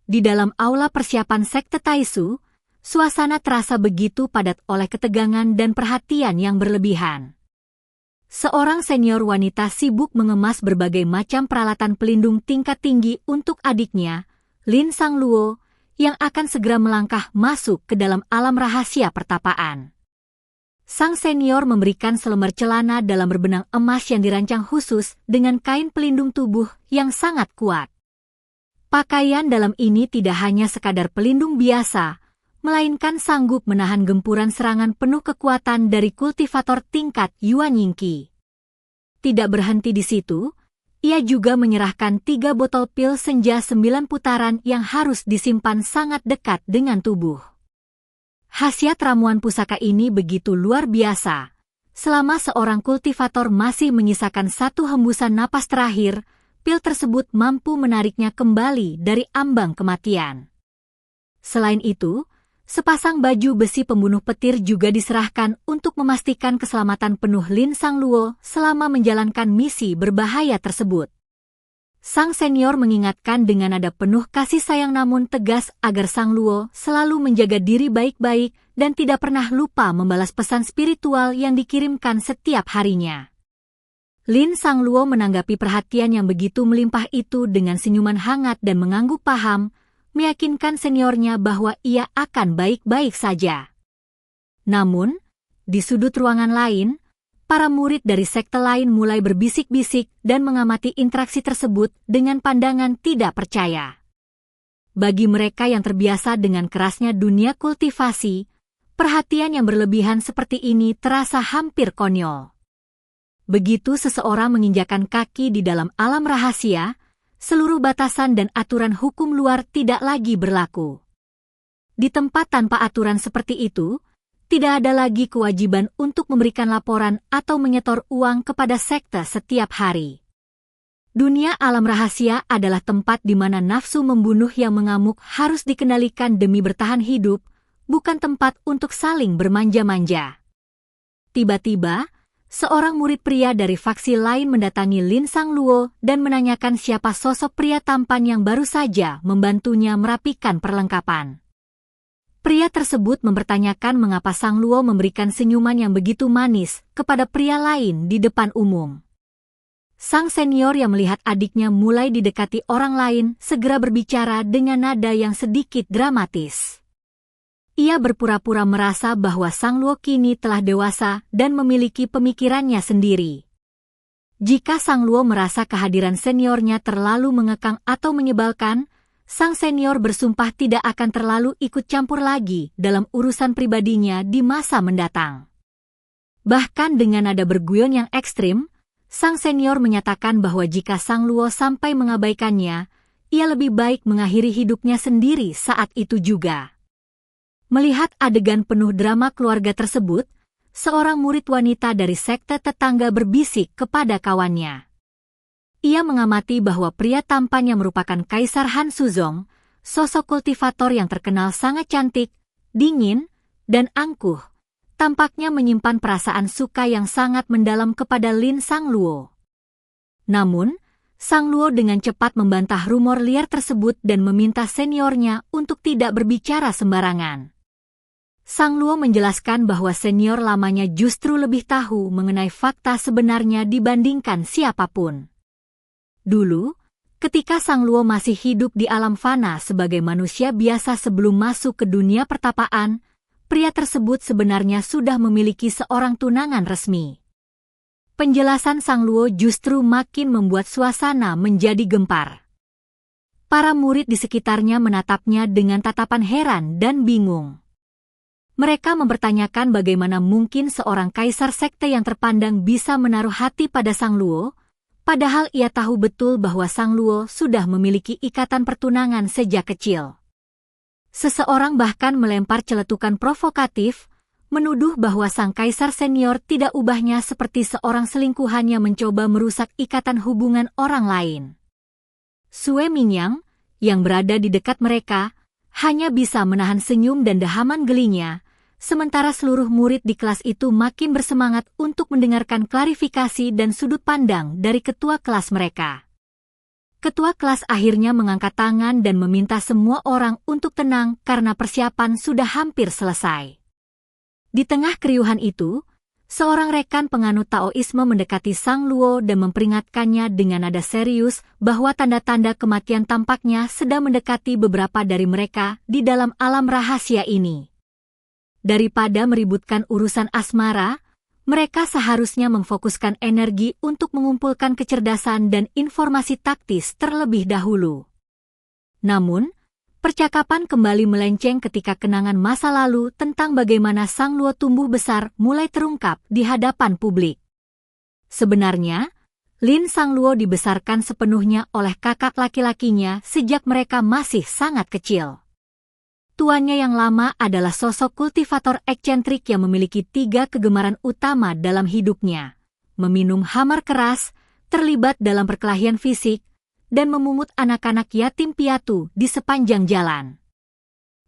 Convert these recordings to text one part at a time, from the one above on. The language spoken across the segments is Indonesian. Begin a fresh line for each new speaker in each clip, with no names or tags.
Di dalam aula persiapan sekte Taisu, suasana terasa begitu padat oleh ketegangan dan perhatian yang berlebihan. Seorang senior wanita sibuk mengemas berbagai macam peralatan pelindung tingkat tinggi untuk adiknya, Lin Sangluo, yang akan segera melangkah masuk ke dalam alam rahasia pertapaan. Sang senior memberikan selembar celana dalam berbenang emas yang dirancang khusus dengan kain pelindung tubuh yang sangat kuat. Pakaian dalam ini tidak hanya sekadar pelindung biasa, melainkan sanggup menahan gempuran serangan penuh kekuatan dari kultivator tingkat Yuan Yingqi. Tidak berhenti di situ, ia juga menyerahkan 3 botol pil senja 9 putaran yang harus disimpan sangat dekat dengan tubuh. Khasiat ramuan pusaka ini begitu luar biasa. Selama seorang kultivator masih menyisakan 1 hembusan napas terakhir, pil tersebut mampu menariknya kembali dari ambang kematian. Selain itu, sepasang baju besi pembunuh petir juga diserahkan untuk memastikan keselamatan penuh Lin Sangluo selama menjalankan misi berbahaya tersebut. Sang senior mengingatkan dengan nada penuh kasih sayang namun tegas agar Sangluo selalu menjaga diri baik-baik dan tidak pernah lupa membalas pesan spiritual yang dikirimkan setiap harinya. Lin Sangluo menanggapi perhatian yang begitu melimpah itu dengan senyuman hangat dan mengangguk paham, meyakinkan seniornya bahwa ia akan baik-baik saja. Namun, di sudut ruangan lain, para murid dari sekte lain mulai berbisik-bisik dan mengamati interaksi tersebut dengan pandangan tidak percaya. Bagi mereka yang terbiasa dengan kerasnya dunia kultivasi, perhatian yang berlebihan seperti ini terasa hampir konyol. Begitu seseorang menginjakan kaki di dalam alam rahasia, seluruh batasan dan aturan hukum luar tidak lagi berlaku. Di tempat tanpa aturan seperti itu, tidak ada lagi kewajiban untuk memberikan laporan atau menyetor uang kepada sekte setiap hari. Dunia alam rahasia adalah tempat di mana nafsu membunuh yang mengamuk harus dikendalikan demi bertahan hidup, bukan tempat untuk saling bermanja-manja. Tiba-tiba, seorang murid pria dari faksi lain mendatangi Lin Sangluo dan menanyakan siapa sosok pria tampan yang baru saja membantunya merapikan perlengkapan. Pria tersebut mempertanyakan mengapa Sangluo memberikan senyuman yang begitu manis kepada pria lain di depan umum. Sang senior yang melihat adiknya mulai didekati orang lain segera berbicara dengan nada yang sedikit dramatis. Ia berpura-pura merasa bahwa Sangluo kini telah dewasa dan memiliki pemikirannya sendiri. Jika Sangluo merasa kehadiran seniornya terlalu mengekang atau menyebalkan, sang senior bersumpah tidak akan terlalu ikut campur lagi dalam urusan pribadinya di masa mendatang. Bahkan dengan nada berguyon yang ekstrim, sang senior menyatakan bahwa jika Sangluo sampai mengabaikannya, ia lebih baik mengakhiri hidupnya sendiri saat itu juga. Melihat adegan penuh drama keluarga tersebut, seorang murid wanita dari sekte tetangga berbisik kepada kawannya. Ia mengamati bahwa pria tampan yang merupakan Kaisar Han Suzong, sosok kultivator yang terkenal sangat cantik, dingin, dan angkuh, tampaknya menyimpan perasaan suka yang sangat mendalam kepada Lin Sangluo. Namun, Sangluo dengan cepat membantah rumor liar tersebut dan meminta seniornya untuk tidak berbicara sembarangan. Sangluo menjelaskan bahwa senior lamanya justru lebih tahu mengenai fakta sebenarnya dibandingkan siapapun. Dulu, ketika Sangluo masih hidup di alam fana sebagai manusia biasa sebelum masuk ke dunia pertapaan, pria tersebut sebenarnya sudah memiliki seorang tunangan resmi. Penjelasan Sangluo justru makin membuat suasana menjadi gempar. Para murid di sekitarnya menatapnya dengan tatapan heran dan bingung. Mereka mempertanyakan bagaimana mungkin seorang kaisar sekte yang terpandang bisa menaruh hati pada Sangluo, padahal ia tahu betul bahwa Sangluo sudah memiliki ikatan pertunangan sejak kecil. Seseorang bahkan melempar celetukan provokatif, menuduh bahwa sang kaisar senior tidak ubahnya seperti seorang selingkuhan yang mencoba merusak ikatan hubungan orang lain. Sue Mingyang, yang berada di dekat mereka, hanya bisa menahan senyum dan dehaman gelinya, sementara seluruh murid di kelas itu makin bersemangat untuk mendengarkan klarifikasi dan sudut pandang dari ketua kelas mereka. Ketua kelas akhirnya mengangkat tangan dan meminta semua orang untuk tenang karena persiapan sudah hampir selesai. Di tengah keriuhan itu, seorang rekan penganut Taoisme mendekati Sang Luo dan memperingatkannya dengan nada serius bahwa tanda-tanda kematian tampaknya sedang mendekati beberapa dari mereka di dalam alam rahasia ini. Daripada meributkan urusan asmara, mereka seharusnya memfokuskan energi untuk mengumpulkan kecerdasan dan informasi taktis terlebih dahulu. Namun, percakapan kembali melenceng ketika kenangan masa lalu tentang bagaimana Sang Luo tumbuh besar mulai terungkap di hadapan publik. Sebenarnya, Lin Sang Luo dibesarkan sepenuhnya oleh kakak laki-lakinya sejak mereka masih sangat kecil. Tuannya yang lama adalah sosok kultivator eksentrik yang memiliki 3 kegemaran utama dalam hidupnya: meminum hamar keras, terlibat dalam perkelahian fisik, dan memungut anak-anak yatim piatu di sepanjang jalan.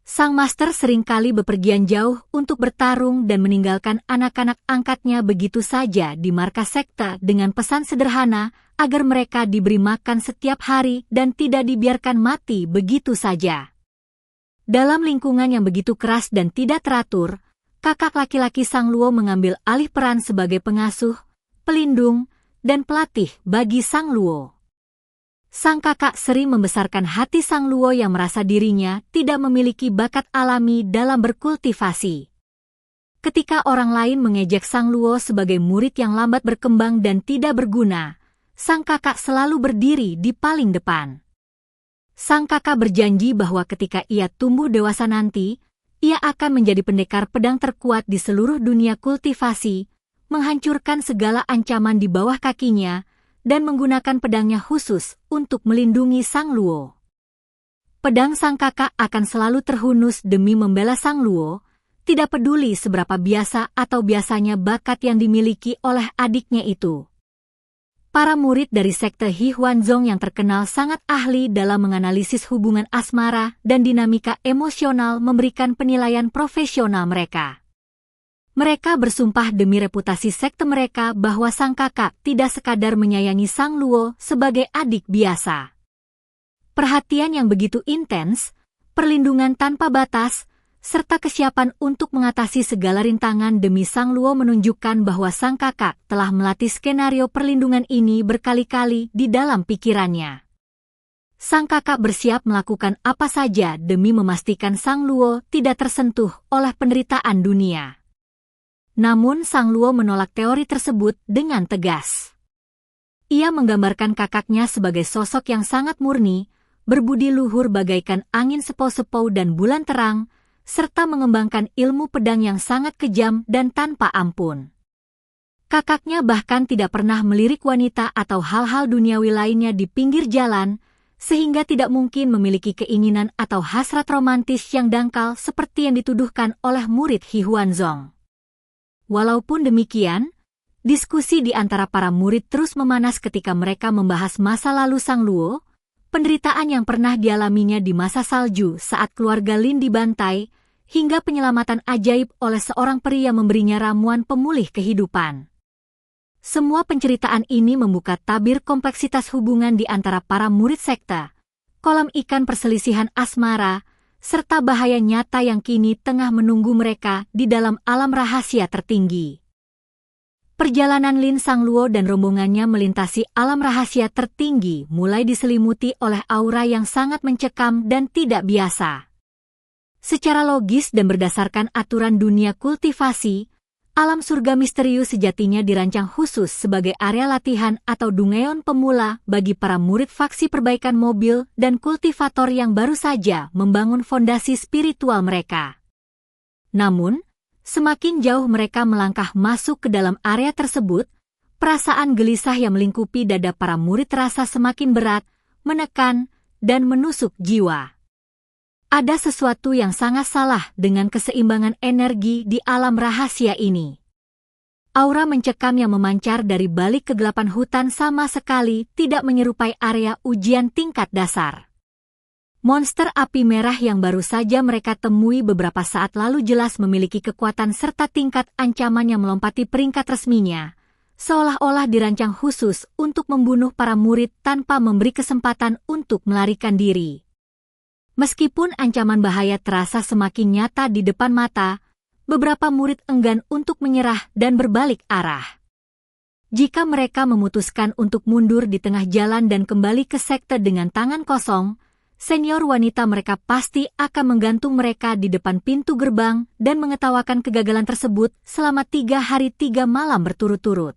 Sang master seringkali bepergian jauh untuk bertarung dan meninggalkan anak-anak angkatnya begitu saja di markas sekte dengan pesan sederhana agar mereka diberi makan setiap hari dan tidak dibiarkan mati begitu saja. Dalam lingkungan yang begitu keras dan tidak teratur, kakak laki-laki Sang Luo mengambil alih peran sebagai pengasuh, pelindung, dan pelatih bagi Sang Luo. Sang kakak sering membesarkan hati Sang Luo yang merasa dirinya tidak memiliki bakat alami dalam berkultivasi. Ketika orang lain mengejek Sang Luo sebagai murid yang lambat berkembang dan tidak berguna, sang kakak selalu berdiri di paling depan. Sang kakak berjanji bahwa ketika ia tumbuh dewasa nanti, ia akan menjadi pendekar pedang terkuat di seluruh dunia kultivasi, menghancurkan segala ancaman di bawah kakinya, dan menggunakan pedangnya khusus untuk melindungi Sang Luo. Pedang sang kakak akan selalu terhunus demi membela Sang Luo, tidak peduli seberapa biasa atau biasanya bakat yang dimiliki oleh adiknya itu. Para murid dari sekte Hi Huanzong yang terkenal sangat ahli dalam menganalisis hubungan asmara dan dinamika emosional memberikan penilaian profesional mereka. Mereka bersumpah demi reputasi sekte mereka bahwa sang kakak tidak sekadar menyayangi Sang Luo sebagai adik biasa. Perhatian yang begitu intens, perlindungan tanpa batas, serta kesiapan untuk mengatasi segala rintangan demi Sang Luo menunjukkan bahwa sang kakak telah melatih skenario perlindungan ini berkali-kali di dalam pikirannya. Sang kakak bersiap melakukan apa saja demi memastikan Sang Luo tidak tersentuh oleh penderitaan dunia. Namun Sang Luo menolak teori tersebut dengan tegas. Ia menggambarkan kakaknya sebagai sosok yang sangat murni, berbudi luhur bagaikan angin sepau-sepau dan bulan terang, serta mengembangkan ilmu pedang yang sangat kejam dan tanpa ampun. Kakaknya bahkan tidak pernah melirik wanita atau hal-hal duniawi lainnya di pinggir jalan, sehingga tidak mungkin memiliki keinginan atau hasrat romantis yang dangkal seperti yang dituduhkan oleh murid Hi Huanzong. Walaupun demikian, diskusi di antara para murid terus memanas ketika mereka membahas masa lalu Sang Luo, penderitaan yang pernah dialaminya di masa salju saat keluarga Lin dibantai, hingga penyelamatan ajaib oleh seorang pria yang memberinya ramuan pemulih kehidupan. Semua penceritaan ini membuka tabir kompleksitas hubungan di antara para murid sekte, kolam ikan perselisihan asmara, serta bahaya nyata yang kini tengah menunggu mereka di dalam alam rahasia tertinggi. Perjalanan Lin Sang Luo dan rombongannya melintasi alam rahasia tertinggi mulai diselimuti oleh aura yang sangat mencekam dan tidak biasa. Secara logis dan berdasarkan aturan dunia kultivasi, alam surga misterius sejatinya dirancang khusus sebagai area latihan atau dungeon pemula bagi para murid faksi perbaikan mobil dan kultivator yang baru saja membangun fondasi spiritual mereka. Namun, semakin jauh mereka melangkah masuk ke dalam area tersebut, perasaan gelisah yang melingkupi dada para murid terasa semakin berat, menekan, dan menusuk jiwa. Ada sesuatu yang sangat salah dengan keseimbangan energi di alam rahasia ini. Aura mencekam yang memancar dari balik kegelapan hutan sama sekali tidak menyerupai area ujian tingkat dasar. Monster api merah yang baru saja mereka temui beberapa saat lalu jelas memiliki kekuatan serta tingkat ancaman yang melompati peringkat resminya, seolah-olah dirancang khusus untuk membunuh para murid tanpa memberi kesempatan untuk melarikan diri. Meskipun ancaman bahaya terasa semakin nyata di depan mata, beberapa murid enggan untuk menyerah dan berbalik arah. Jika mereka memutuskan untuk mundur di tengah jalan dan kembali ke sekte dengan tangan kosong, senior wanita mereka pasti akan menggantung mereka di depan pintu gerbang dan mengetawakan kegagalan tersebut selama 3 hari 3 malam berturut-turut.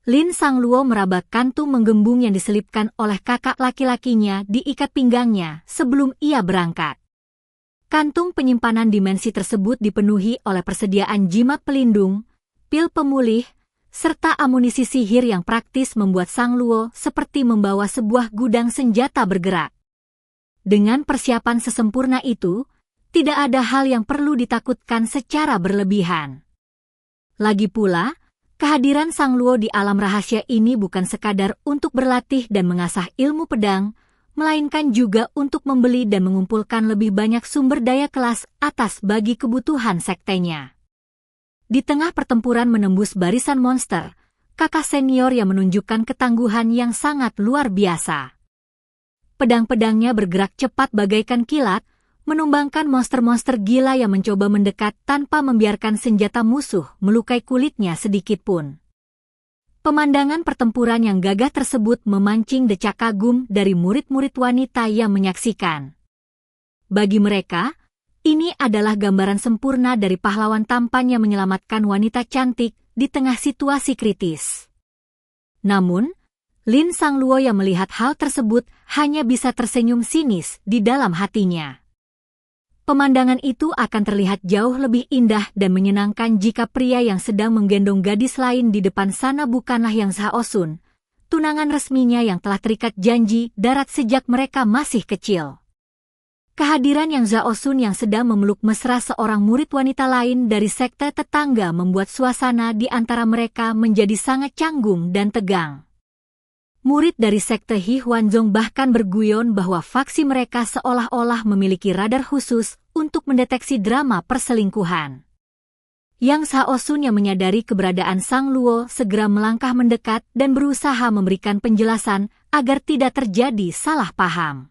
Lin Sangluo meraba kantung menggembung yang diselipkan oleh kakak laki-lakinya diikat pinggangnya sebelum ia berangkat. Kantung penyimpanan dimensi tersebut dipenuhi oleh persediaan jimat pelindung, pil pemulih, serta amunisi sihir yang praktis membuat Sangluo seperti membawa sebuah gudang senjata bergerak. Dengan persiapan sesempurna itu, tidak ada hal yang perlu ditakutkan secara berlebihan. Lagi pula, kehadiran Sangluo di alam rahasia ini bukan sekadar untuk berlatih dan mengasah ilmu pedang, melainkan juga untuk membeli dan mengumpulkan lebih banyak sumber daya kelas atas bagi kebutuhan sektenya. Di tengah pertempuran menembus barisan monster, kakak senior yang menunjukkan ketangguhan yang sangat luar biasa. Pedang-pedangnya bergerak cepat bagaikan kilat, menumbangkan monster-monster gila yang mencoba mendekat tanpa membiarkan senjata musuh melukai kulitnya sedikitpun. Pemandangan pertempuran yang gagah tersebut memancing decak kagum dari murid-murid wanita yang menyaksikan. Bagi mereka, ini adalah gambaran sempurna dari pahlawan tampan yang menyelamatkan wanita cantik di tengah situasi kritis. Namun, Lin Sangluo yang melihat hal tersebut hanya bisa tersenyum sinis di dalam hatinya. Pemandangan itu akan terlihat jauh lebih indah dan menyenangkan jika pria yang sedang menggendong gadis lain di depan sana bukanlah Yang Zhaosun, tunangan resminya yang telah terikat janji darat sejak mereka masih kecil. Kehadiran Yang Zhaosun yang sedang memeluk mesra seorang murid wanita lain dari sekte tetangga membuat suasana di antara mereka menjadi sangat canggung dan tegang. Murid dari sekte Hi Huanzong bahkan berguyon bahwa faksi mereka seolah-olah memiliki radar khusus untuk mendeteksi drama perselingkuhan. Yang Zhaosun yang menyadari keberadaan Sangluo segera melangkah mendekat dan berusaha memberikan penjelasan agar tidak terjadi salah paham.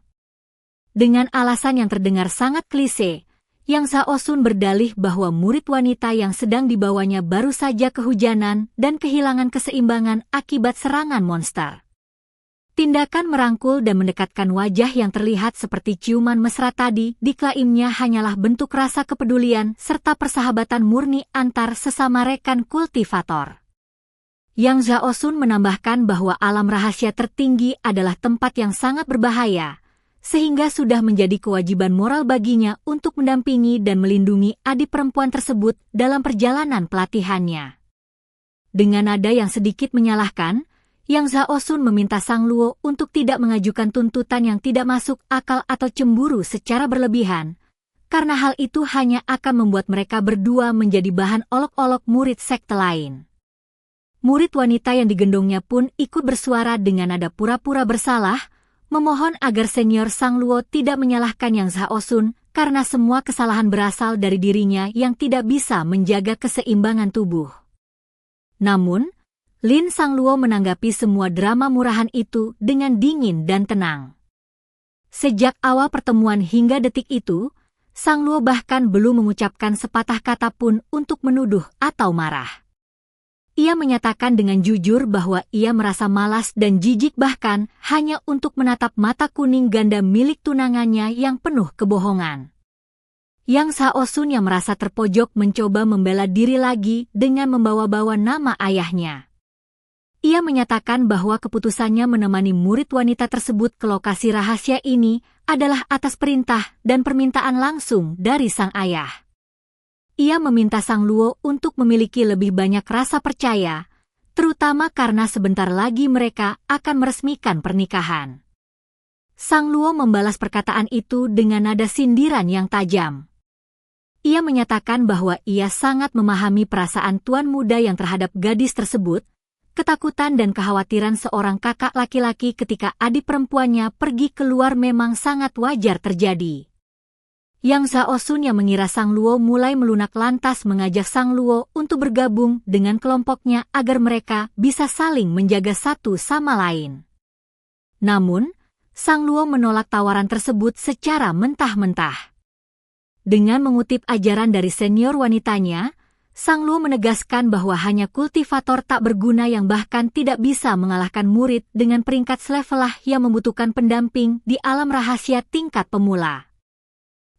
Dengan alasan yang terdengar sangat klise, Yang Zhaosun berdalih bahwa murid wanita yang sedang dibawanya baru saja kehujanan dan kehilangan keseimbangan akibat serangan monster. Tindakan merangkul dan mendekatkan wajah yang terlihat seperti ciuman mesra tadi diklaimnya hanyalah bentuk rasa kepedulian serta persahabatan murni antar sesama rekan kultivator. Yang Zhaosun menambahkan bahwa alam rahasia tertinggi adalah tempat yang sangat berbahaya, sehingga sudah menjadi kewajiban moral baginya untuk mendampingi dan melindungi adik perempuan tersebut dalam perjalanan pelatihannya. Dengan nada yang sedikit menyalahkan, Yang Zhaosun meminta Sangluo untuk tidak mengajukan tuntutan yang tidak masuk akal atau cemburu secara berlebihan, karena hal itu hanya akan membuat mereka berdua menjadi bahan olok-olok murid sekte lain. Murid wanita yang digendongnya pun ikut bersuara dengan nada pura-pura bersalah, memohon agar senior Sangluo tidak menyalahkan Yang Zhaosun karena semua kesalahan berasal dari dirinya yang tidak bisa menjaga keseimbangan tubuh. Namun, Lin Sangluo menanggapi semua drama murahan itu dengan dingin dan tenang. Sejak awal pertemuan hingga detik itu, Sangluo bahkan belum mengucapkan sepatah kata pun untuk menuduh atau marah. Ia menyatakan dengan jujur bahwa ia merasa malas dan jijik bahkan hanya untuk menatap mata kuning ganda milik tunangannya yang penuh kebohongan. Yang Zhaosun yang merasa terpojok mencoba membela diri lagi dengan membawa-bawa nama ayahnya. Ia menyatakan bahwa keputusannya menemani murid wanita tersebut ke lokasi rahasia ini adalah atas perintah dan permintaan langsung dari sang ayah. Ia meminta Sangluo untuk memiliki lebih banyak rasa percaya, terutama karena sebentar lagi mereka akan meresmikan pernikahan. Sangluo membalas perkataan itu dengan nada sindiran yang tajam. Ia menyatakan bahwa ia sangat memahami perasaan tuan muda yang terhadap gadis tersebut, ketakutan dan kekhawatiran seorang kakak laki-laki ketika adik perempuannya pergi keluar memang sangat wajar terjadi. Yang Zhao Sun yang mengira Sang Luo mulai melunak lantas mengajak Sang Luo untuk bergabung dengan kelompoknya agar mereka bisa saling menjaga satu sama lain. Namun, Sang Luo menolak tawaran tersebut secara mentah-mentah. Dengan mengutip ajaran dari senior wanitanya, Sang Luo menegaskan bahwa hanya kultivator tak berguna yang bahkan tidak bisa mengalahkan murid dengan peringkat selevel lah yang membutuhkan pendamping di alam rahasia tingkat pemula.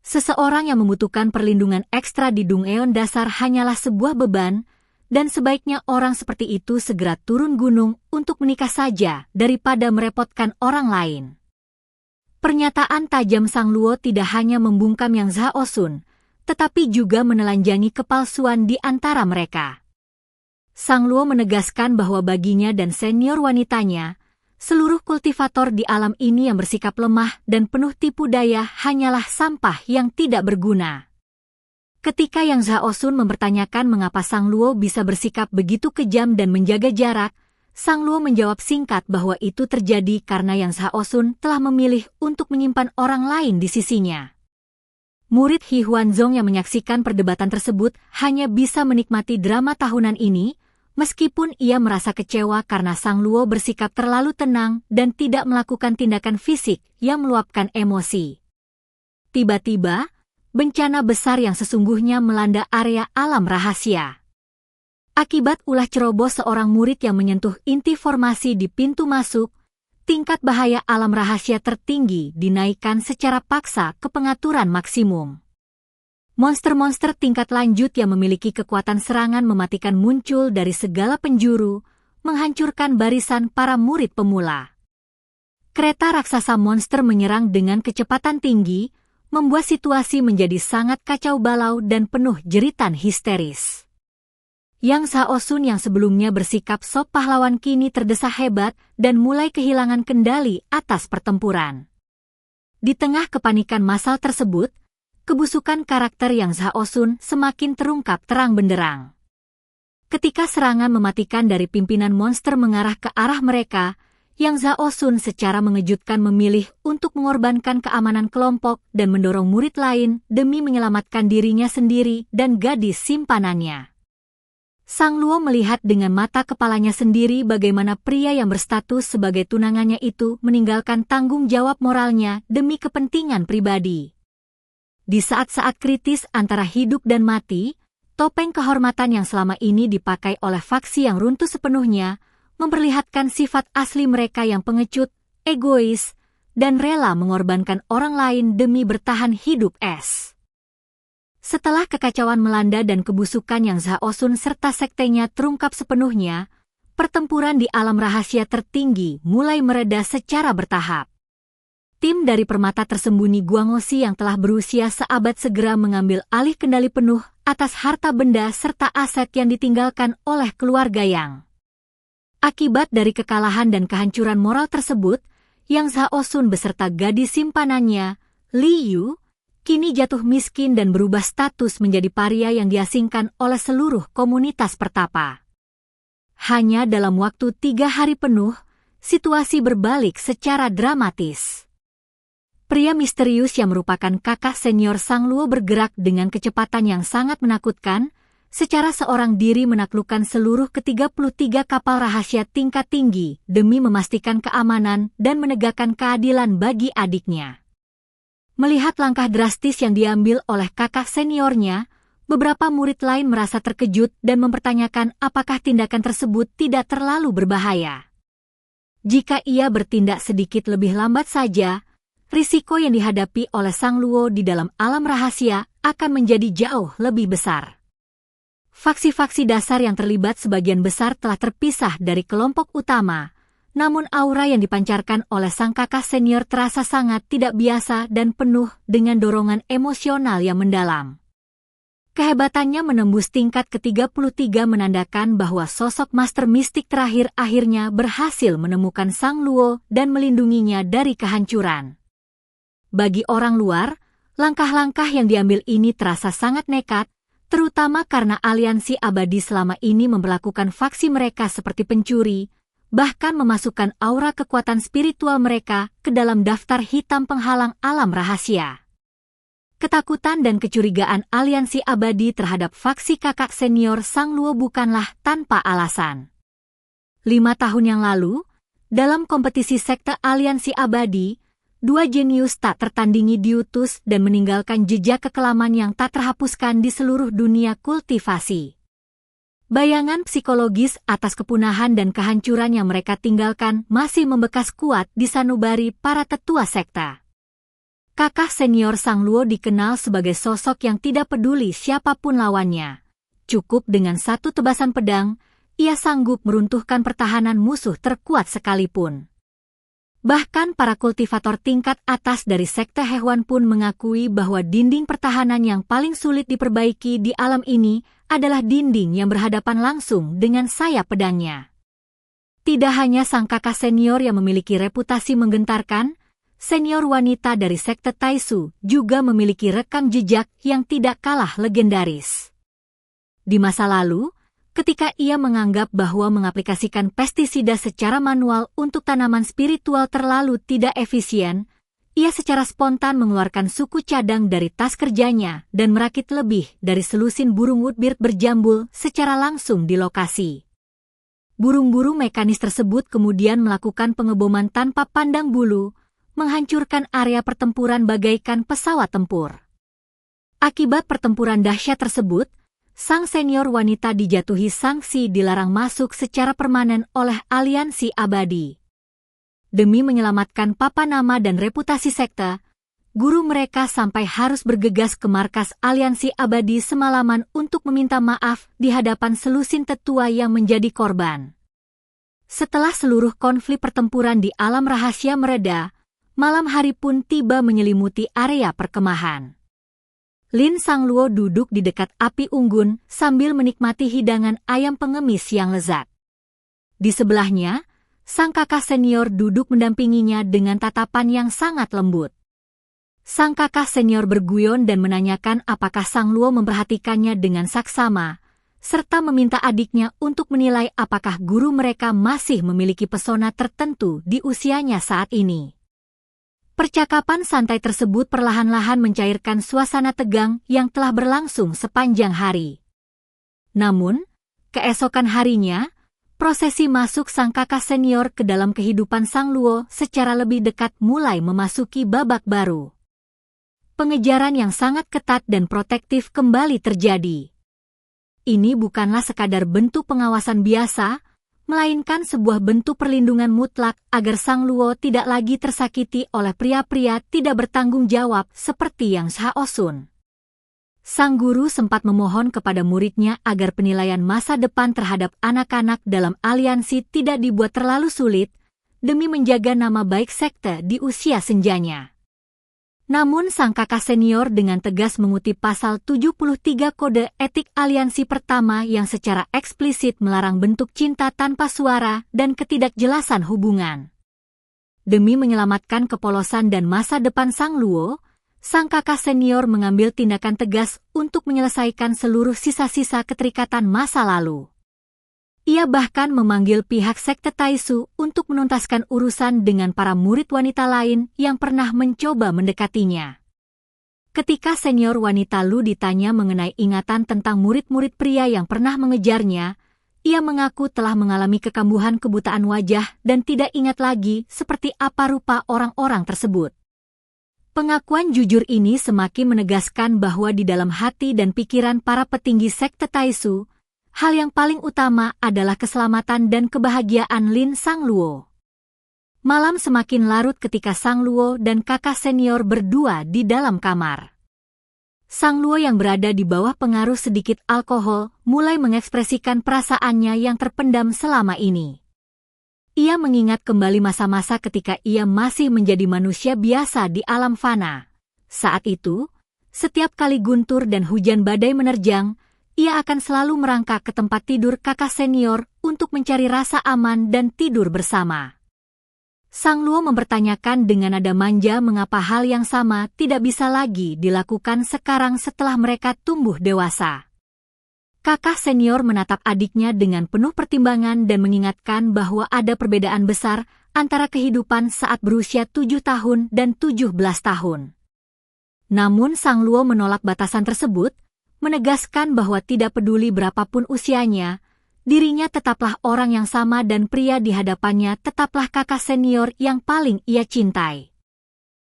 Seseorang yang membutuhkan perlindungan ekstra di Dung Eon dasar hanyalah sebuah beban, dan sebaiknya orang seperti itu segera turun gunung untuk menikah saja daripada merepotkan orang lain. Pernyataan tajam Sang Luo tidak hanya membungkam Yang Zhao Sun, tetapi juga menelanjangi kepalsuan di antara mereka. Sang Luo menegaskan bahwa baginya dan senior wanitanya, seluruh kultivator di alam ini yang bersikap lemah dan penuh tipu daya hanyalah sampah yang tidak berguna. Ketika Yang Zhao Sun mempertanyakan mengapa Sang Luo bisa bersikap begitu kejam dan menjaga jarak, Sang Luo menjawab singkat bahwa itu terjadi karena Yang Zhao Sun telah memilih untuk menyimpan orang lain di sisinya. Murid He Huanzong yang menyaksikan perdebatan tersebut hanya bisa menikmati drama tahunan ini, meskipun ia merasa kecewa karena Sang Luo bersikap terlalu tenang dan tidak melakukan tindakan fisik yang meluapkan emosi. Tiba-tiba, bencana besar yang sesungguhnya melanda area alam rahasia. Akibat ulah ceroboh seorang murid yang menyentuh inti formasi di pintu masuk, tingkat bahaya alam rahasia tertinggi dinaikkan secara paksa ke pengaturan maksimum. Monster-monster tingkat lanjut yang memiliki kekuatan serangan mematikan muncul dari segala penjuru, menghancurkan barisan para murid pemula. Kereta raksasa monster menyerang dengan kecepatan tinggi, membuat situasi menjadi sangat kacau balau dan penuh jeritan histeris. Yang Zhao Sun yang sebelumnya bersikap sop pahlawan kini terdesak hebat dan mulai kehilangan kendali atas pertempuran. Di tengah kepanikan massal tersebut, kebusukan karakter Yang Zhao Sun semakin terungkap terang benderang. Ketika serangan mematikan dari pimpinan monster mengarah ke arah mereka, Yang Zhao Sun secara mengejutkan memilih untuk mengorbankan keamanan kelompok dan mendorong murid lain demi menyelamatkan dirinya sendiri dan gadis simpanannya. Sang Luo melihat dengan mata kepalanya sendiri bagaimana pria yang berstatus sebagai tunangannya itu meninggalkan tanggung jawab moralnya demi kepentingan pribadi. Di saat-saat kritis antara hidup dan mati, topeng kehormatan yang selama ini dipakai oleh faksi yang runtuh sepenuhnya memperlihatkan sifat asli mereka yang pengecut, egois, dan rela mengorbankan orang lain demi bertahan hidup. Setelah kekacauan melanda dan kebusukan Yang Zhao Sun serta sektenya terungkap sepenuhnya, pertempuran di alam rahasia tertinggi mulai mereda secara bertahap. Tim dari permata tersembunyi Guangxi yang telah berusia seabad segera mengambil alih kendali penuh atas harta benda serta aset yang ditinggalkan oleh keluarga Yang. Akibat dari kekalahan dan kehancuran moral tersebut, Yang Zhao Sun beserta gadis simpanannya, Li Yu, kini jatuh miskin dan berubah status menjadi paria yang diasingkan oleh seluruh komunitas pertapa. Hanya dalam waktu 3 hari penuh, situasi berbalik secara dramatis. Pria misterius yang merupakan kakak senior Sang Luo bergerak dengan kecepatan yang sangat menakutkan, secara seorang diri menaklukkan seluruh ke-33 kapal rahasia tingkat tinggi demi memastikan keamanan dan menegakkan keadilan bagi adiknya. Melihat langkah drastis yang diambil oleh kakak seniornya, beberapa murid lain merasa terkejut dan mempertanyakan apakah tindakan tersebut tidak terlalu berbahaya. Jika ia bertindak sedikit lebih lambat saja, risiko yang dihadapi oleh Sang Luo di dalam alam rahasia akan menjadi jauh lebih besar. Faksi-faksi dasar yang terlibat sebagian besar telah terpisah dari kelompok utama, namun aura yang dipancarkan oleh sang kakak senior terasa sangat tidak biasa dan penuh dengan dorongan emosional yang mendalam. Kehebatannya menembus tingkat ke-33 menandakan bahwa sosok master mistik terakhir akhirnya berhasil menemukan Sang Luo dan melindunginya dari kehancuran. Bagi orang luar, langkah-langkah yang diambil ini terasa sangat nekat, terutama karena aliansi abadi selama ini memperlakukan faksi mereka seperti pencuri, bahkan memasukkan aura kekuatan spiritual mereka ke dalam daftar hitam penghalang alam rahasia. Ketakutan dan kecurigaan aliansi abadi terhadap faksi kakak senior Sang Luo bukanlah tanpa alasan. 5 tahun yang lalu, dalam kompetisi sekte aliansi abadi, 2 jenius tak tertandingi diutus dan meninggalkan jejak kekelaman yang tak terhapuskan di seluruh dunia kultivasi. Bayangan psikologis atas kepunahan dan kehancuran yang mereka tinggalkan masih membekas kuat di sanubari para tetua sekte. Kakak senior Sang Luo dikenal sebagai sosok yang tidak peduli siapapun lawannya. Cukup dengan satu tebasan pedang, ia sanggup meruntuhkan pertahanan musuh terkuat sekalipun. Bahkan para kultivator tingkat atas dari sekte hewan pun mengakui bahwa dinding pertahanan yang paling sulit diperbaiki di alam ini adalah dinding yang berhadapan langsung dengan sayap pedangnya. Tidak hanya sang kakak senior yang memiliki reputasi menggentarkan, senior wanita dari sekte Taisu juga memiliki rekam jejak yang tidak kalah legendaris. Di masa lalu, ketika ia menganggap bahwa mengaplikasikan pestisida secara manual untuk tanaman spiritual terlalu tidak efisien, ia secara spontan mengeluarkan suku cadang dari tas kerjanya dan merakit lebih dari selusin burung woodbird berjambul secara langsung di lokasi. Burung-burung mekanis tersebut kemudian melakukan pengeboman tanpa pandang bulu, menghancurkan area pertempuran bagaikan pesawat tempur. Akibat pertempuran dahsyat tersebut, sang senior wanita dijatuhi sanksi dilarang masuk secara permanen oleh aliansi abadi. Demi menyelamatkan papa nama dan reputasi sekte, guru mereka sampai harus bergegas ke markas aliansi abadi semalaman untuk meminta maaf di hadapan selusin tetua yang menjadi korban. Setelah seluruh konflik pertempuran di alam rahasia mereda, malam hari pun tiba menyelimuti area perkemahan. Lin Sang Luo duduk di dekat api unggun sambil menikmati hidangan ayam pengemis yang lezat. Di sebelahnya, sang kakak senior duduk mendampinginya dengan tatapan yang sangat lembut. Sang kakak senior berguyon dan menanyakan apakah Sang Luo memperhatikannya dengan saksama, serta meminta adiknya untuk menilai apakah guru mereka masih memiliki pesona tertentu di usianya saat ini. Percakapan santai tersebut perlahan-lahan mencairkan suasana tegang yang telah berlangsung sepanjang hari. Namun, keesokan harinya, prosesi masuk sang kakak senior ke dalam kehidupan Sang Luo secara lebih dekat mulai memasuki babak baru. Pengejaran yang sangat ketat dan protektif kembali terjadi. Ini bukanlah sekadar bentuk pengawasan biasa, melainkan sebuah bentuk perlindungan mutlak agar Sang Luo tidak lagi tersakiti oleh pria-pria tidak bertanggung jawab seperti yang Shao Sun. Sang guru sempat memohon kepada muridnya agar penilaian masa depan terhadap anak-anak dalam aliansi tidak dibuat terlalu sulit, demi menjaga nama baik sekte di usia senjanya. Namun sang kakak senior dengan tegas mengutip pasal 73 Kode Etik Aliansi pertama yang secara eksplisit melarang bentuk cinta tanpa suara dan ketidakjelasan hubungan. Demi menyelamatkan kepolosan dan masa depan Sang Luo, sang kakak senior mengambil tindakan tegas untuk menyelesaikan seluruh sisa-sisa keterikatan masa lalu. Ia bahkan memanggil pihak sekte Taisu untuk menuntaskan urusan dengan para murid wanita lain yang pernah mencoba mendekatinya. Ketika senior wanita Lu ditanya mengenai ingatan tentang murid-murid pria yang pernah mengejarnya, ia mengaku telah mengalami kekambuhan kebutaan wajah dan tidak ingat lagi seperti apa rupa orang-orang tersebut. Pengakuan jujur ini semakin menegaskan bahwa di dalam hati dan pikiran para petinggi sekte Taisu, hal yang paling utama adalah keselamatan dan kebahagiaan Lin Sang Luo. Malam semakin larut ketika Sang Luo dan kakak senior berdua di dalam kamar. Sang Luo yang berada di bawah pengaruh sedikit alkohol mulai mengekspresikan perasaannya yang terpendam selama ini. Ia mengingat kembali masa-masa ketika ia masih menjadi manusia biasa di alam fana. Saat itu, setiap kali guntur dan hujan badai menerjang, ia akan selalu merangkak ke tempat tidur kakak senior untuk mencari rasa aman dan tidur bersama. Sang Luo mempertanyakan dengan nada manja mengapa hal yang sama tidak bisa lagi dilakukan sekarang setelah mereka tumbuh dewasa. Kakak senior menatap adiknya dengan penuh pertimbangan dan mengingatkan bahwa ada perbedaan besar antara kehidupan saat berusia 7 tahun dan 17 tahun. Namun Sang Luo menolak batasan tersebut, menegaskan bahwa tidak peduli berapapun usianya, dirinya tetaplah orang yang sama dan pria di hadapannya tetaplah kakak senior yang paling ia cintai.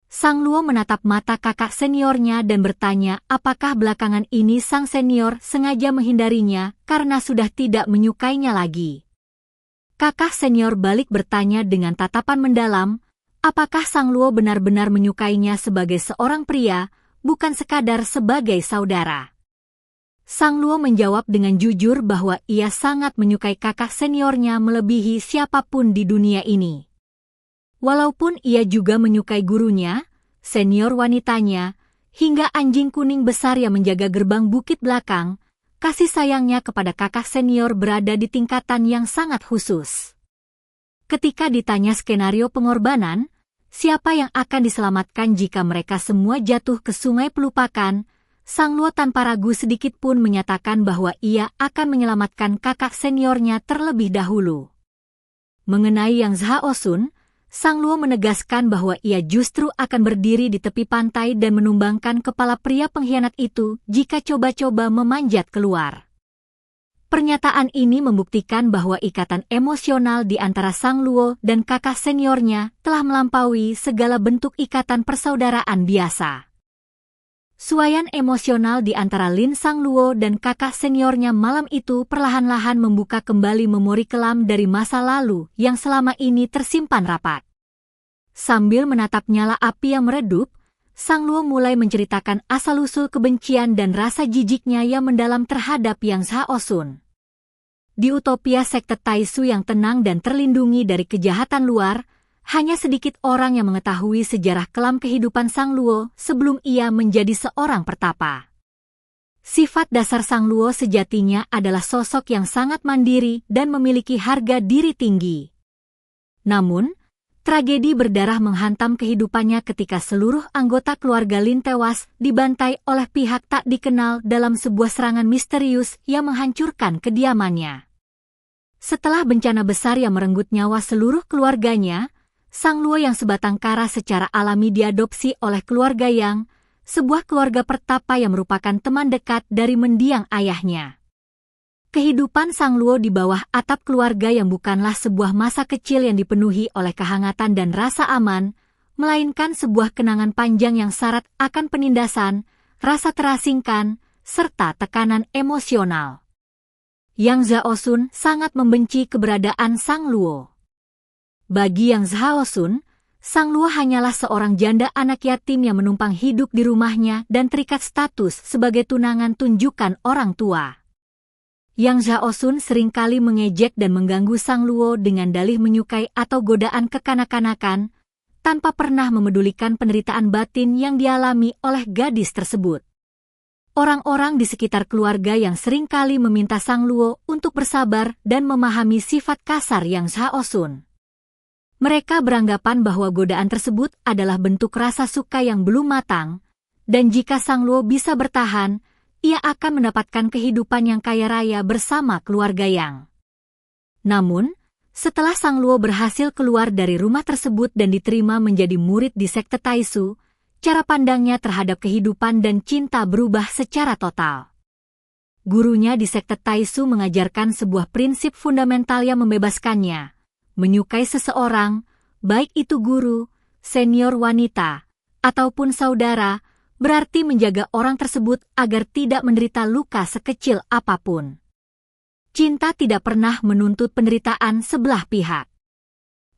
Sang Luo menatap mata kakak seniornya dan bertanya apakah belakangan ini sang senior sengaja menghindarinya karena sudah tidak menyukainya lagi. Kakak senior balik bertanya dengan tatapan mendalam, apakah Sang Luo benar-benar menyukainya sebagai seorang pria, bukan sekadar sebagai saudara. Sang Luo menjawab dengan jujur bahwa ia sangat menyukai kakak seniornya melebihi siapapun di dunia ini. Walaupun ia juga menyukai gurunya, senior wanitanya, hingga anjing kuning besar yang menjaga gerbang bukit belakang, kasih sayangnya kepada kakak senior berada di tingkatan yang sangat khusus. Ketika ditanya skenario pengorbanan, siapa yang akan diselamatkan jika mereka semua jatuh ke sungai pelupakan, Sang Luo tanpa ragu sedikit pun menyatakan bahwa ia akan menyelamatkan kakak seniornya terlebih dahulu. Mengenai Yang Zhao Sun, Sang Luo menegaskan bahwa ia justru akan berdiri di tepi pantai dan menumbangkan kepala pria pengkhianat itu jika coba-coba memanjat keluar. Pernyataan ini membuktikan bahwa ikatan emosional di antara Sang Luo dan kakak seniornya telah melampaui segala bentuk ikatan persaudaraan biasa. Suaian emosional di antara Lin Sang Luo dan kakak seniornya malam itu perlahan-lahan membuka kembali memori kelam dari masa lalu yang selama ini tersimpan rapat. Sambil menatap nyala api yang meredup, Sang Luo mulai menceritakan asal-usul kebencian dan rasa jijiknya yang mendalam terhadap Yang Zhao Sun. Di utopia sekte Taisu yang tenang dan terlindungi dari kejahatan luar, hanya sedikit orang yang mengetahui sejarah kelam kehidupan Sang Luo sebelum ia menjadi seorang pertapa. Sifat dasar Sang Luo sejatinya adalah sosok yang sangat mandiri dan memiliki harga diri tinggi. Namun, tragedi berdarah menghantam kehidupannya ketika seluruh anggota keluarga Lin tewas dibantai oleh pihak tak dikenal dalam sebuah serangan misterius yang menghancurkan kediamannya. Setelah bencana besar yang merenggut nyawa seluruh keluarganya, Sang Luo yang sebatang kara secara alami diadopsi oleh keluarga Yang, sebuah keluarga pertapa yang merupakan teman dekat dari mendiang ayahnya. Kehidupan Sang Luo di bawah atap keluarga yang bukanlah sebuah masa kecil yang dipenuhi oleh kehangatan dan rasa aman, melainkan sebuah kenangan panjang yang syarat akan penindasan, rasa terasingkan, serta tekanan emosional. Yang Zhao Sun sangat membenci keberadaan Sang Luo. Bagi Yang Zhao Sun, Sang Luo hanyalah seorang janda anak yatim yang menumpang hidup di rumahnya dan terikat status sebagai tunangan tunjukkan orang tua. Yang Zhao Sun seringkali mengejek dan mengganggu Sang Luo dengan dalih menyukai atau godaan kekanak-kanakan, tanpa pernah memedulikan penderitaan batin yang dialami oleh gadis tersebut. Orang-orang di sekitar keluarga yang seringkali meminta Sang Luo untuk bersabar dan memahami sifat kasar Yang Zhao Sun. Mereka beranggapan bahwa godaan tersebut adalah bentuk rasa suka yang belum matang, dan jika Sang Luo bisa bertahan, ia akan mendapatkan kehidupan yang kaya raya bersama keluarga Yang. Namun, setelah Sang Luo berhasil keluar dari rumah tersebut dan diterima menjadi murid di sekte Taisu, cara pandangnya terhadap kehidupan dan cinta berubah secara total. Gurunya di sekte Taisu mengajarkan sebuah prinsip fundamental yang membebaskannya. Menyukai seseorang, baik itu guru, senior wanita, ataupun saudara, berarti menjaga orang tersebut agar tidak menderita luka sekecil apapun. Cinta tidak pernah menuntut penderitaan sebelah pihak.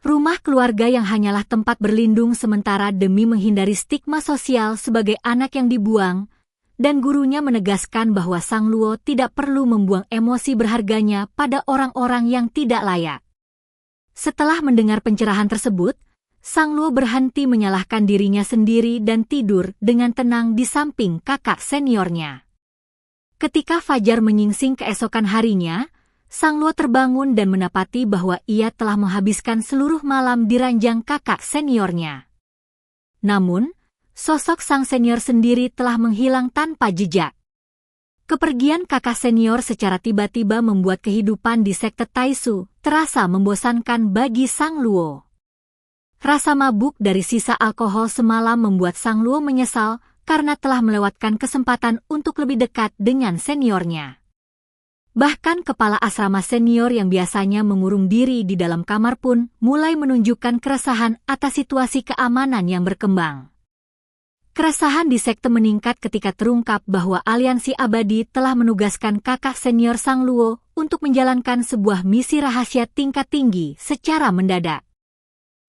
Rumah keluarga yang hanyalah tempat berlindung sementara demi menghindari stigma sosial sebagai anak yang dibuang, dan gurunya menegaskan bahwa Sang Luo tidak perlu membuang emosi berharganya pada orang-orang yang tidak layak. Setelah mendengar pencerahan tersebut, Sang Luo berhenti menyalahkan dirinya sendiri dan tidur dengan tenang di samping kakak seniornya. Ketika fajar menyingsing keesokan harinya, Sang Luo terbangun dan mendapati bahwa ia telah menghabiskan seluruh malam di ranjang kakak seniornya. Namun, sosok sang senior sendiri telah menghilang tanpa jejak. Kepergian kakak senior secara tiba-tiba membuat kehidupan di sekte Taisu terasa membosankan bagi Sang Luo. Rasa mabuk dari sisa alkohol semalam membuat Sang Luo menyesal karena telah melewatkan kesempatan untuk lebih dekat dengan seniornya. Bahkan kepala asrama senior yang biasanya mengurung diri di dalam kamar pun mulai menunjukkan keresahan atas situasi keamanan yang berkembang. Keresahan di sekte meningkat ketika terungkap bahwa Aliansi Abadi telah menugaskan kakak senior Sang Luo untuk menjalankan sebuah misi rahasia tingkat tinggi secara mendadak.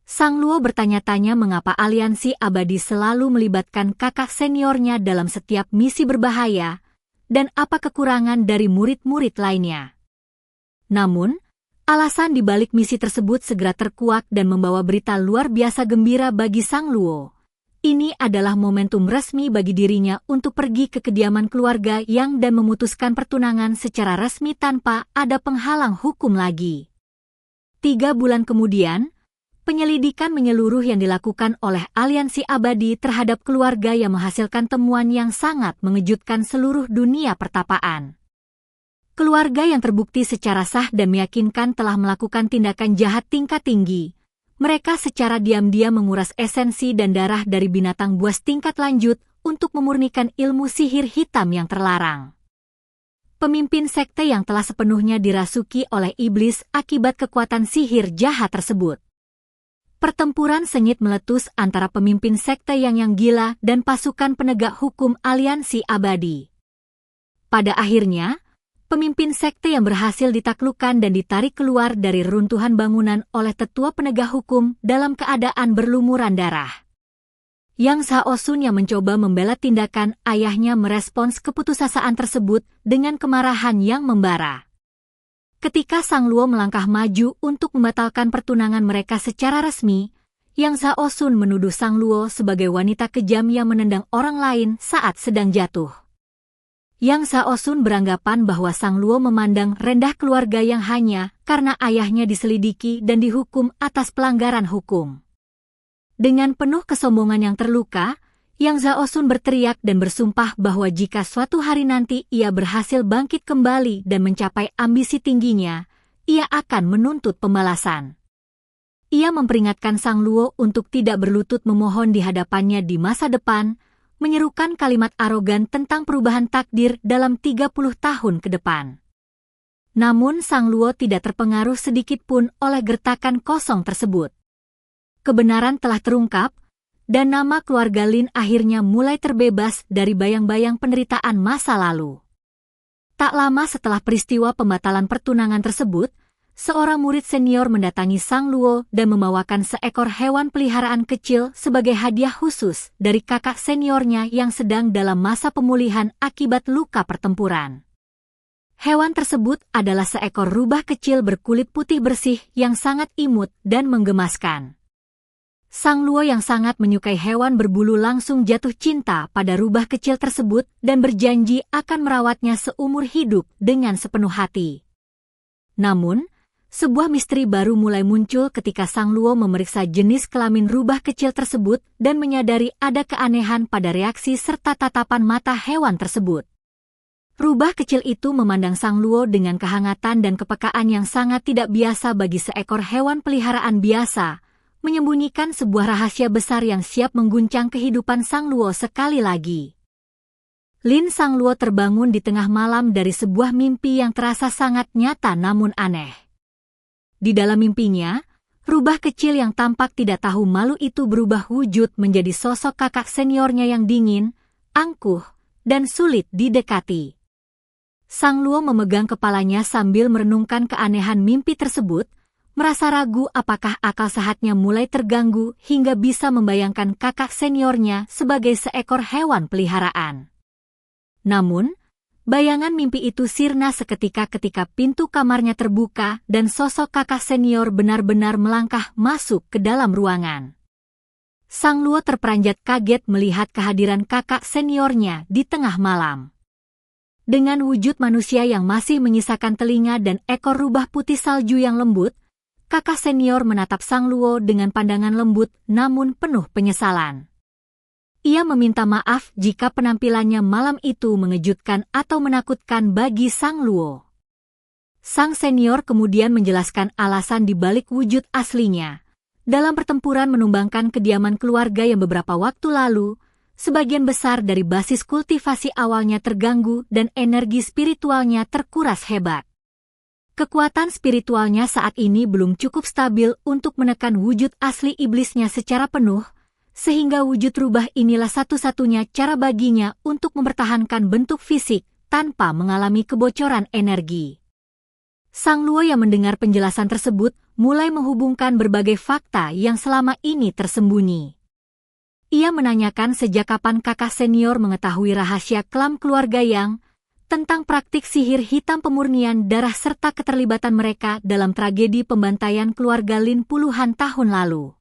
Sang Luo bertanya-tanya mengapa Aliansi Abadi selalu melibatkan kakak seniornya dalam setiap misi berbahaya, dan apa kekurangan dari murid-murid lainnya. Namun, alasan di balik misi tersebut segera terkuak dan membawa berita luar biasa gembira bagi Sang Luo. Ini adalah momentum resmi bagi dirinya untuk pergi ke kediaman keluarga Yang dan memutuskan pertunangan secara resmi tanpa ada penghalang hukum lagi. 3 bulan kemudian, penyelidikan menyeluruh yang dilakukan oleh Aliansi Abadi terhadap keluarga yang menghasilkan temuan yang sangat mengejutkan seluruh dunia pertapaan. Keluarga yang terbukti secara sah dan meyakinkan telah melakukan tindakan jahat tingkat tinggi. Mereka secara diam-diam menguras esensi dan darah dari binatang buas tingkat lanjut untuk memurnikan ilmu sihir hitam yang terlarang. Pemimpin sekte yang telah sepenuhnya dirasuki oleh iblis akibat kekuatan sihir jahat tersebut. Pertempuran sengit meletus antara pemimpin sekte yang gila dan pasukan penegak hukum Aliansi Abadi. Pada akhirnya, pemimpin sekte yang berhasil ditaklukkan dan ditarik keluar dari reruntuhan bangunan oleh tetua penegak hukum dalam keadaan berlumuran darah. Yang Shaosun yang mencoba membela tindakan ayahnya merespons keputusasaan tersebut dengan kemarahan yang membara. Ketika Sang Luo melangkah maju untuk membatalkan pertunangan mereka secara resmi, Yang Shaosun menuduh Sang Luo sebagai wanita kejam yang menendang orang lain saat sedang jatuh. Yang Shaosun beranggapan bahwa Sang Luo memandang rendah keluarga Yang hanya karena ayahnya diselidiki dan dihukum atas pelanggaran hukum. Dengan penuh kesombongan yang terluka, Yang Shaosun berteriak dan bersumpah bahwa jika suatu hari nanti ia berhasil bangkit kembali dan mencapai ambisi tingginya, ia akan menuntut pembalasan. Ia memperingatkan Sang Luo untuk tidak berlutut memohon di hadapannya di masa depan, menyerukan kalimat arogan tentang perubahan takdir dalam 30 tahun ke depan. Namun Sang Luo tidak terpengaruh sedikit pun oleh gertakan kosong tersebut. Kebenaran telah terungkap, dan nama keluarga Lin akhirnya mulai terbebas dari bayang-bayang penderitaan masa lalu. Tak lama setelah peristiwa pembatalan pertunangan tersebut, seorang murid senior mendatangi Sang Luo dan membawakan seekor hewan peliharaan kecil sebagai hadiah khusus dari kakak seniornya yang sedang dalam masa pemulihan akibat luka pertempuran. Hewan tersebut adalah seekor rubah kecil berkulit putih bersih yang sangat imut dan menggemaskan. Sang Luo yang sangat menyukai hewan berbulu langsung jatuh cinta pada rubah kecil tersebut dan berjanji akan merawatnya seumur hidup dengan sepenuh hati. Namun, sebuah misteri baru mulai muncul ketika Sang Luo memeriksa jenis kelamin rubah kecil tersebut dan menyadari ada keanehan pada reaksi serta tatapan mata hewan tersebut. Rubah kecil itu memandang Sang Luo dengan kehangatan dan kepekaan yang sangat tidak biasa bagi seekor hewan peliharaan biasa, menyembunyikan sebuah rahasia besar yang siap mengguncang kehidupan Sang Luo sekali lagi. Lin Sang Luo terbangun di tengah malam dari sebuah mimpi yang terasa sangat nyata namun aneh. Di dalam mimpinya, rubah kecil yang tampak tidak tahu malu itu berubah wujud menjadi sosok kakak seniornya yang dingin, angkuh, dan sulit didekati. Sang Luo memegang kepalanya sambil merenungkan keanehan mimpi tersebut, merasa ragu apakah akal sehatnya mulai terganggu hingga bisa membayangkan kakak seniornya sebagai seekor hewan peliharaan. Namun, bayangan mimpi itu sirna seketika ketika pintu kamarnya terbuka dan sosok kakak senior benar-benar melangkah masuk ke dalam ruangan. Sang Luo terperanjat kaget melihat kehadiran kakak seniornya di tengah malam. Dengan wujud manusia yang masih menyisakan telinga dan ekor rubah putih salju yang lembut, kakak senior menatap Sang Luo dengan pandangan lembut namun penuh penyesalan. Ia meminta maaf jika penampilannya malam itu mengejutkan atau menakutkan bagi Sang Luo. Sang senior kemudian menjelaskan alasan di balik wujud aslinya. Dalam pertempuran menumbangkan kediaman keluarga yang beberapa waktu lalu, sebagian besar dari basis kultivasi awalnya terganggu dan energi spiritualnya terkuras hebat. Kekuatan spiritualnya saat ini belum cukup stabil untuk menekan wujud asli iblisnya secara penuh, sehingga wujud rubah inilah satu-satunya cara baginya untuk mempertahankan bentuk fisik tanpa mengalami kebocoran energi. Sang Luo yang mendengar penjelasan tersebut mulai menghubungkan berbagai fakta yang selama ini tersembunyi. Ia menanyakan sejak kapan kakak senior mengetahui rahasia klan keluarga Yang, tentang praktik sihir hitam pemurnian darah serta keterlibatan mereka dalam tragedi pembantaian keluarga Lin puluhan tahun lalu.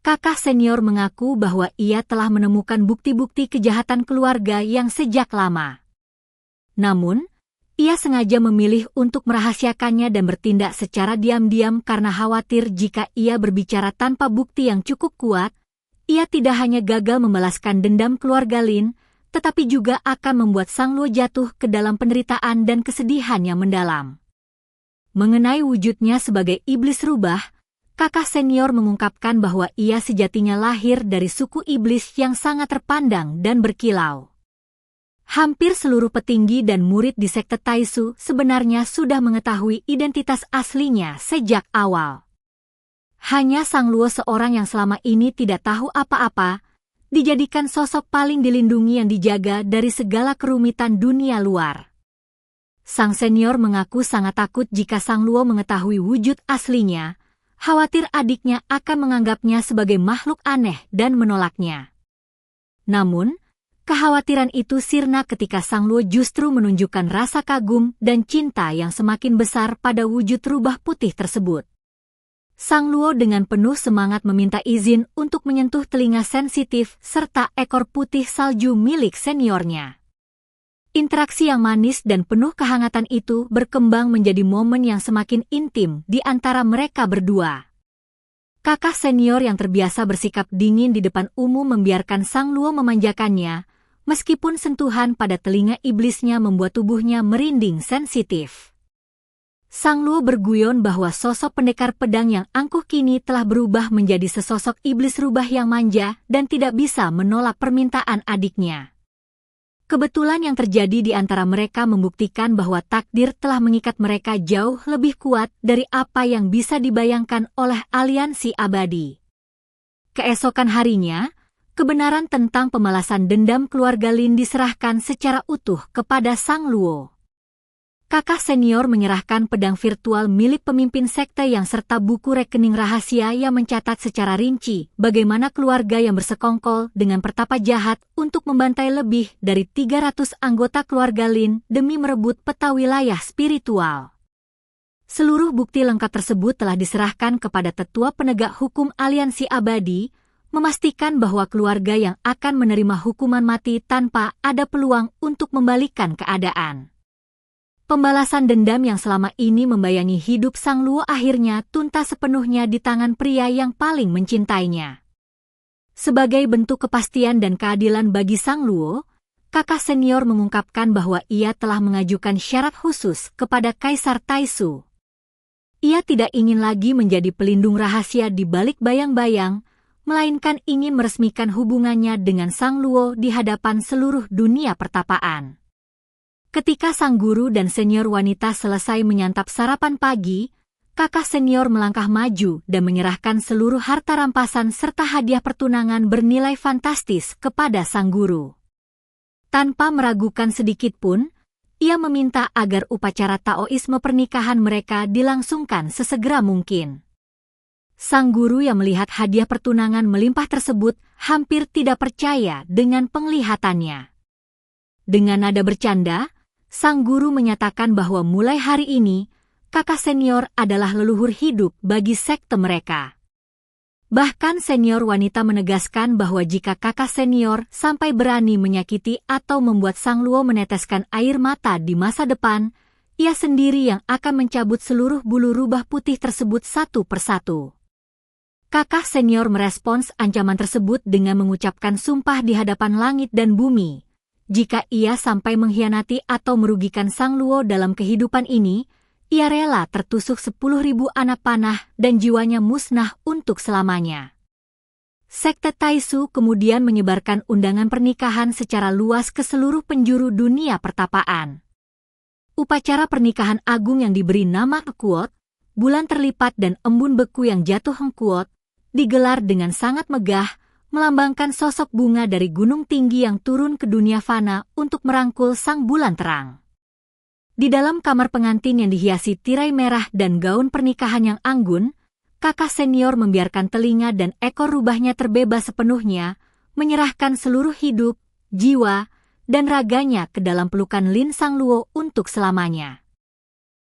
Kakak senior mengaku bahwa ia telah menemukan bukti-bukti kejahatan keluarga Yang sejak lama. Namun, ia sengaja memilih untuk merahasiakannya dan bertindak secara diam-diam karena khawatir jika ia berbicara tanpa bukti yang cukup kuat, ia tidak hanya gagal membalaskan dendam keluarga Lin, tetapi juga akan membuat Sang Luo jatuh ke dalam penderitaan dan kesedihan yang mendalam. Mengenai wujudnya sebagai iblis rubah, kakak senior mengungkapkan bahwa ia sejatinya lahir dari suku iblis yang sangat terpandang dan berkilau. Hampir seluruh petinggi dan murid di sekte Taisu sebenarnya sudah mengetahui identitas aslinya sejak awal. Hanya Sang Luo seorang yang selama ini tidak tahu apa-apa, dijadikan sosok paling dilindungi yang dijaga dari segala kerumitan dunia luar. Sang senior mengaku sangat takut jika Sang Luo mengetahui wujud aslinya, khawatir adiknya akan menganggapnya sebagai makhluk aneh dan menolaknya. Namun, kekhawatiran itu sirna ketika Sang Luo justru menunjukkan rasa kagum dan cinta yang semakin besar pada wujud rubah putih tersebut. Sang Luo dengan penuh semangat meminta izin untuk menyentuh telinga sensitif serta ekor putih salju milik seniornya. Interaksi yang manis dan penuh kehangatan itu berkembang menjadi momen yang semakin intim di antara mereka berdua. Kakak senior yang terbiasa bersikap dingin di depan umum membiarkan Sang Luo memanjakannya, meskipun sentuhan pada telinga iblisnya membuat tubuhnya merinding sensitif. Sang Luo berguyon bahwa sosok pendekar pedang yang angkuh kini telah berubah menjadi sesosok iblis rubah yang manja dan tidak bisa menolak permintaan adiknya. Kebetulan yang terjadi di antara mereka membuktikan bahwa takdir telah mengikat mereka jauh lebih kuat dari apa yang bisa dibayangkan oleh aliansi abadi. Keesokan harinya, kebenaran tentang pemalasan dendam keluarga Lin diserahkan secara utuh kepada Sang Luo. Kakak senior menyerahkan pedang virtual milik pemimpin sekte yang serta buku rekening rahasia yang mencatat secara rinci bagaimana keluarga yang bersekongkol dengan pertapa jahat untuk membantai lebih dari 300 anggota keluarga Lin demi merebut peta wilayah spiritual. Seluruh bukti lengkap tersebut telah diserahkan kepada tetua penegak hukum aliansi abadi, memastikan bahwa keluarga yang akan menerima hukuman mati tanpa ada peluang untuk membalikkan keadaan. Pembalasan dendam yang selama ini membayangi hidup Sang Luo akhirnya tuntas sepenuhnya di tangan pria yang paling mencintainya. Sebagai bentuk kepastian dan keadilan bagi Sang Luo, kakak senior mengungkapkan bahwa ia telah mengajukan syarat khusus kepada Kaisar Taisu. Ia tidak ingin lagi menjadi pelindung rahasia di balik bayang-bayang, melainkan ingin meresmikan hubungannya dengan Sang Luo di hadapan seluruh dunia pertapaan. Ketika sang guru dan senior wanita selesai menyantap sarapan pagi, kakak senior melangkah maju dan menyerahkan seluruh harta rampasan serta hadiah pertunangan bernilai fantastis kepada sang guru. Tanpa meragukan sedikit pun, ia meminta agar upacara Taoisme pernikahan mereka dilangsungkan sesegera mungkin. Sang guru yang melihat hadiah pertunangan melimpah tersebut hampir tidak percaya dengan penglihatannya. Dengan nada bercanda, sang guru menyatakan bahwa mulai hari ini, kakak senior adalah leluhur hidup bagi sekte mereka. Bahkan senior wanita menegaskan bahwa jika kakak senior sampai berani menyakiti atau membuat Sang Luo meneteskan air mata di masa depan, ia sendiri yang akan mencabut seluruh bulu rubah putih tersebut satu persatu. Kakak senior merespons ancaman tersebut dengan mengucapkan sumpah di hadapan langit dan bumi. Jika ia sampai mengkhianati atau merugikan Sang Luo dalam kehidupan ini, ia rela tertusuk 10.000 anak panah dan jiwanya musnah untuk selamanya. Sekte Taisu kemudian menyebarkan undangan pernikahan secara luas ke seluruh penjuru dunia pertapaan. Upacara pernikahan agung yang diberi nama Hengkuot, bulan terlipat dan embun beku yang jatuh Hengkuot, digelar dengan sangat megah, melambangkan sosok bunga dari gunung tinggi yang turun ke dunia fana untuk merangkul sang bulan terang. Di dalam kamar pengantin yang dihiasi tirai merah dan gaun pernikahan yang anggun, kakak senior membiarkan telinga dan ekor rubahnya terbebas sepenuhnya, menyerahkan seluruh hidup, jiwa, dan raganya ke dalam pelukan Lin Sangluo untuk selamanya.